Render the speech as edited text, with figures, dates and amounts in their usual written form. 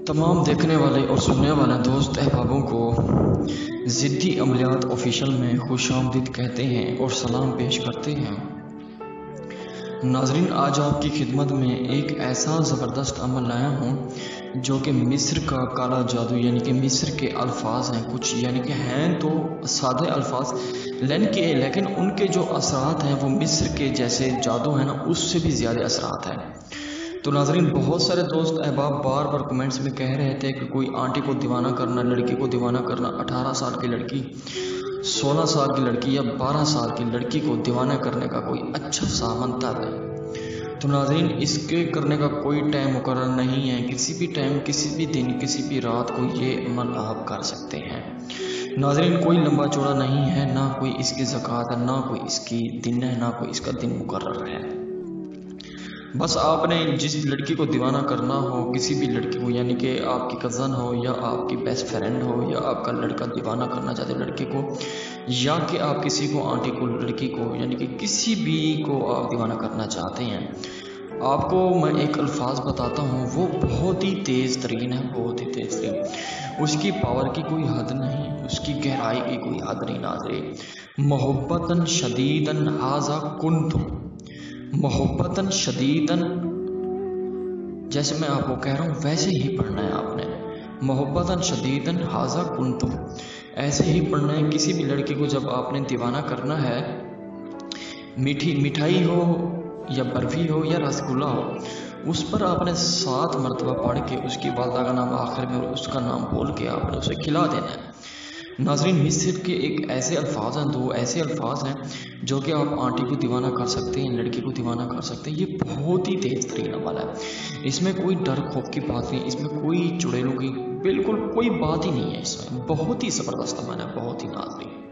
तमाम देखने वाले और सुनने वाले दोस्त अहबाबों को ज़िद्दी अमलियात ऑफिशियल में खुशामदीद कहते हैं और सलाम पेश करते हैं। नाजरीन, आज आपकी खिदमत में एक ऐसा ज़बरदस्त अमल लाया हूँ जो कि मिस्र का काला जादू यानी कि मिस्र के अल्फाज हैं कुछ, यानी कि हैं तो सादे अल्फाज लेकिन उनके जो असरात हैं वो मिस्र के जैसे जादू है ना, उससे भी ज़्यादा असरात हैं। तो नाजरीन, बहुत सारे दोस्त अहबाब बार बार कमेंट्स में कह रहे थे कि कोई आंटी को दीवाना करना, लड़की को दीवाना करना, 18 साल की लड़की, 16 साल की लड़की या 12 साल की लड़की को दीवाना करने का कोई अच्छा सा मंतव है। तो नाजरीन, इसके करने का कोई टाइम मुकर्रर नहीं है। किसी भी टाइम, किसी भी दिन, किसी भी रात को ये अमल आप कर सकते हैं। नाजरीन, कोई लंबा चौड़ा नहीं है, ना कोई इसकी ज़कात है, ना कोई इसकी दिन है, ना कोई इसका दिन मुकर्रर है। बस आपने जिस लड़की को दीवाना करना हो, किसी भी लड़की को, यानी कि आपकी कज़न हो या आपकी बेस्ट फ्रेंड हो या आपका लड़का दीवाना करना चाहते लड़के को, या कि आप किसी को, आंटी को, लड़की को, यानी कि किसी भी को आप दीवाना करना चाहते हैं, आपको मैं एक अल्फाज बताता हूँ, वो बहुत ही तेज़ तरीन है, बहुत ही तेज़ तरीन। उसकी पावर की कोई हद नहीं, उसकी गहराई की कोई हद नहीं। नाज़रीन, मोहब्बतन शदीदन हाजा कुंतुम, मोहब्बतन शदीदन, जैसे मैं आपको कह रहा हूँ वैसे ही पढ़ना है आपने। मोहब्बतन शदीदन हाजा कुंतुम, ऐसे ही पढ़ना है। किसी भी लड़की को जब आपने दीवाना करना है, मिठाई हो या बर्फी हो या रसगुल्ला हो, उस पर आपने 7 मरतबा पढ़ के उसकी वालदा का नाम आखिर में उसका नाम बोल के आपने उसे खिला देना है। नाजरीन, मिस्र के एक ऐसे अल्फाज हैं, 2 ऐसे अल्फाज हैं जो कि आप आंटी को दीवाना कर सकते हैं, लड़की को दीवाना कर सकते हैं। ये बहुत ही तेज तरीन अमल है, इसमें कोई डर खौफ की बात नहीं, इसमें कोई चुड़ैलों की बिल्कुल कोई बात ही नहीं है। इसमें बहुत ही ज़बरदस्त अमल है, बहुत ही नाजरीन।